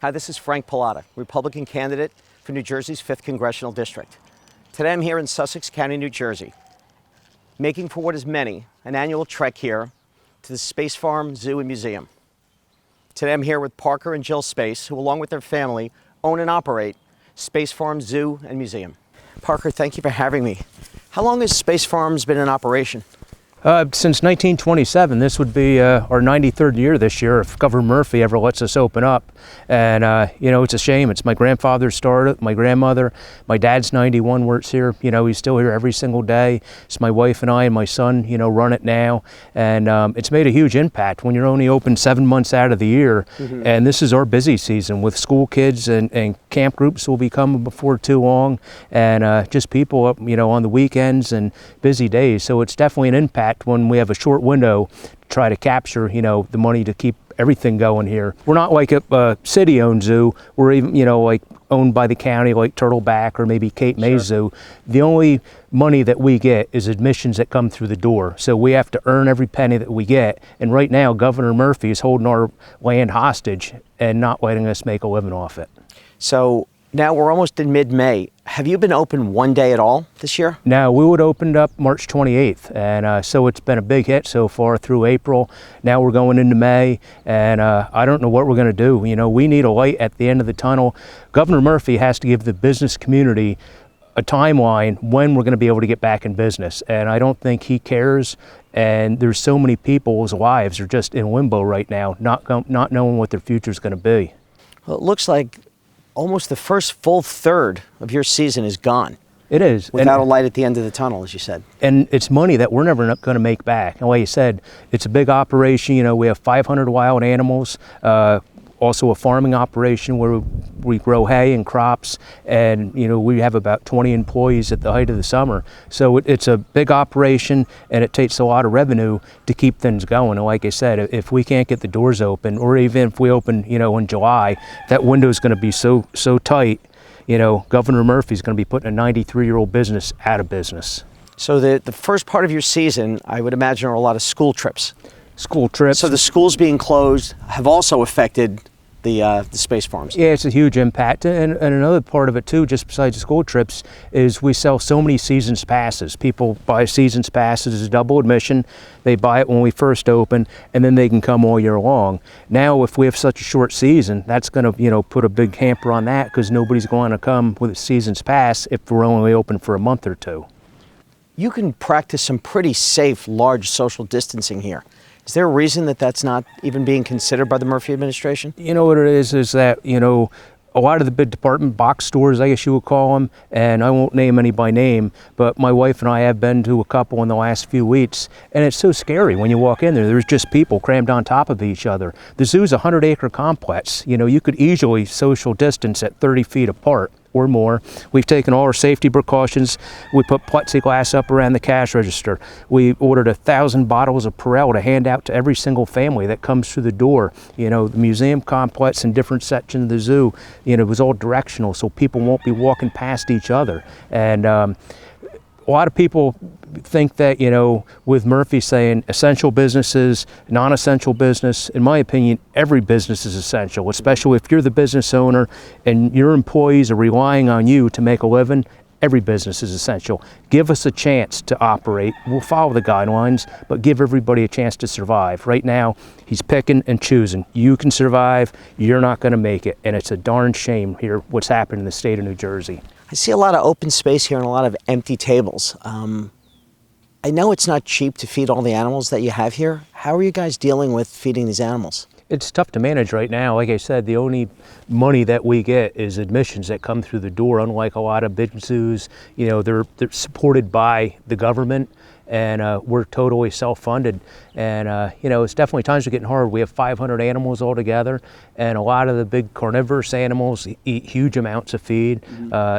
Hi, this is Frank Pallotta, Republican candidate for New Jersey's 5th Congressional District. Today I'm here in Sussex County, New Jersey, making for what is many an annual trek here to the Space Farm Zoo and Museum. Today I'm here with Parker and Jill Space, who along with their family own and operate Space Farm Zoo and Museum. Parker, thank you for having me. How long has Space Farms been in operation? Since 1927. This would be our 93rd year this year if Governor Murphy ever lets us open up. And, you know, it's a shame. It's my grandfather started, my grandmother, my dad's 91, works here. You know, he's still here every single day. It's my wife and I and my son, you know, run it now. And it's made a huge impact when you're only open 7 months out of the year. Mm-hmm. And this is our busy season with school kids and camp groups will be coming before too long. And just people, you know, on the weekends and busy days. So it's definitely an impact when we have a short window to try to capture, you know, the money to keep everything going here. We're not like a city-owned zoo. We're even, you know, like owned by the county, like Turtleback or maybe Cape May Zoo. The only money that we get is admissions that come through the door. So we have to earn every penny that we get. And right now, Governor Murphy is holding our land hostage and not letting us make a living off it. So now we're almost in mid-May. Have you been open one day at all this year? No, we would opened up March 28th, and so it's been a big hit so far through April. Now we're going into May, and I don't know what we're going to do. You know, we need a light at the end of the tunnel. Governor Murphy has to give the business community a timeline when we're going to be able to get back in business, and I don't think he cares. And there's so many people's lives are just in limbo right now, not knowing what their future is going to be. Well, it looks like almost the first full third of your season is gone. It is. Without a light at the end of the tunnel, as you said. And it's money that we're never going to make back. And like you said, it's a big operation. You know, we have 500 wild animals, also a farming operation where we grow hay and crops. And, you know, we have about 20 employees at the height of the summer. So it's a big operation, and it takes a lot of revenue to keep things going. And like I said, if we can't get the doors open, or even if we open, you know, in July, that window is going to be so tight. You know, Governor Murphy's going to be putting a 93-year-old business out of business. So the first part of your season, I would imagine, are a lot of school trips. School trips. So the schools being closed have also affected the space farms. Yeah, it's a huge impact. And another part of it too, just besides the school trips, is we sell so many seasons passes. People buy seasons passes as double admission. They buy it when we first open, and then they can come all year long. Now, if we have such a short season, that's going to, you know, put a big hamper on that, because nobody's going to come with a seasons pass if we're only open for a month or two. You can practice some pretty safe, large social distancing here. Is there a reason that that's not even being considered by the Murphy administration? You know what it is that, you know, a lot of the big department box stores, I guess you would call them, and I won't name any by name, but my wife and I have been to a couple in the last few weeks, and it's so scary when you walk in there. There's just people crammed on top of each other. The zoo's a 100-acre complex. You know, you could easily social distance at 30 feet apart or more. We've taken all our safety precautions. We put plexiglass up around the cash register. We ordered 1,000 bottles of Perel to hand out to every single family that comes through the door. You know, the museum complex and different sections of the zoo, you know, it was all directional, so people won't be walking past each other. And a lot of people think that, you know, with Murphy saying essential businesses, non-essential business, in my opinion, every business is essential, especially if you're the business owner and your employees are relying on you to make a living. Every business is essential. Give us a chance to operate. We'll follow the guidelines, but give everybody a chance to survive. Right now, he's picking and choosing. You can survive, you're not going to make it. And it's a darn shame here what's happened in the state of New Jersey. I see a lot of open space here and a lot of empty tables. I know it's not cheap to feed all the animals that you have here. How are you guys dealing with feeding these animals? It's tough to manage right now. Like I said, the only money that we get is admissions that come through the door. Unlike a lot of big zoos, you know, they're supported by the government, and we're totally self-funded. And you know, it's definitely times are getting hard. We have 500 animals altogether, and a lot of the big carnivorous animals eat huge amounts of feed.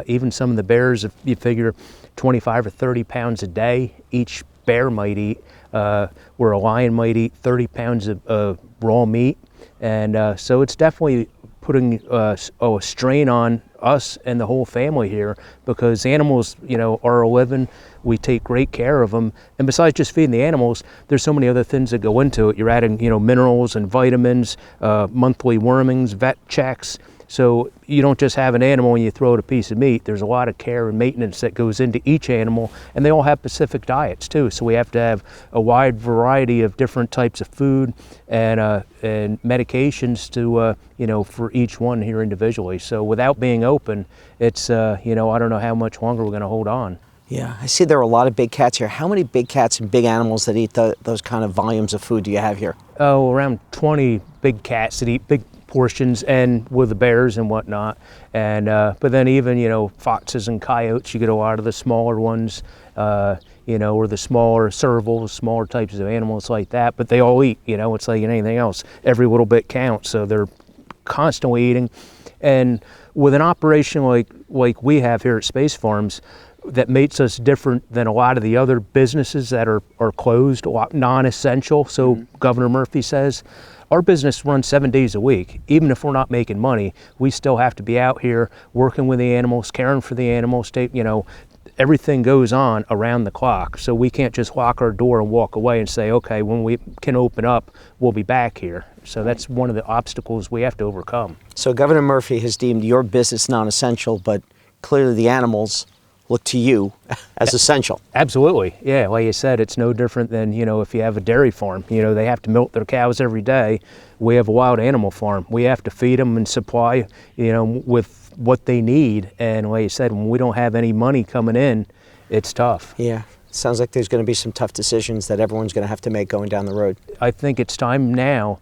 Even some of the bears, if you figure 25 or 30 pounds a day each bear might eat, where a lion might eat 30 pounds of raw meat. And so it's definitely putting a strain on us and the whole family here, because animals, are a living. We take great care of them. And besides just feeding the animals, there's so many other things that go into it. You're adding, minerals and vitamins, monthly wormings, vet checks. So you don't just have an animal and you throw it a piece of meat. There's a lot of care and maintenance that goes into each animal, and they all have specific diets too. So we have to have a wide variety of different types of food and medications to, for each one here individually. So without being open, it's, I don't know how much longer we're going to hold on. Yeah, I see there are a lot of big cats here. How many big cats and big animals that eat those kind of volumes of food do you have here? Oh, around 20 big cats that eat big portions, and with the bears and whatnot. And but then even foxes and coyotes, you get a lot of the smaller ones, or the smaller servals, smaller types of animals like that. But they all eat. It's like anything else. Every little bit counts. So they're constantly eating. And with an operation like we have here at Space Farms, that makes us different than a lot of the other businesses that are closed, non-essential. So Governor Murphy says, our business runs 7 days a week. Even if we're not making money, we still have to be out here working with the animals, caring for the animals. Everything goes on around the clock. So we can't just lock our door and walk away and say, okay, when we can open up, we'll be back here. So that's one of the obstacles we have to overcome. So Governor Murphy has deemed your business non-essential, but clearly the animals look to you as essential. Absolutely. Yeah, like you said, it's no different than, if you have a dairy farm. They have to milk their cows every day. We have a wild animal farm. We have to feed them and supply, with what they need. And like you said, when we don't have any money coming in, it's tough. Yeah. Sounds like there's going to be some tough decisions that everyone's going to have to make going down the road. I think it's time now.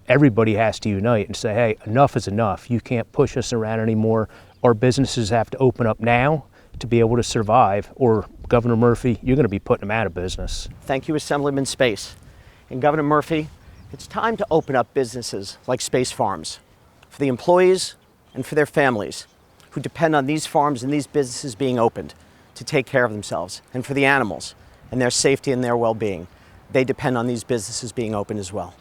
Everybody has to unite and say, hey, enough is enough. You can't push us around anymore. Our businesses have to open up now to be able to survive, or Governor Murphy, you're going to be putting them out of business. Thank you, Assemblyman Space. And Governor Murphy, it's time to open up businesses like Space Farms for the employees and for their families who depend on these farms and these businesses being opened to take care of themselves, and for the animals and their safety and their well-being. They depend on these businesses being open as well.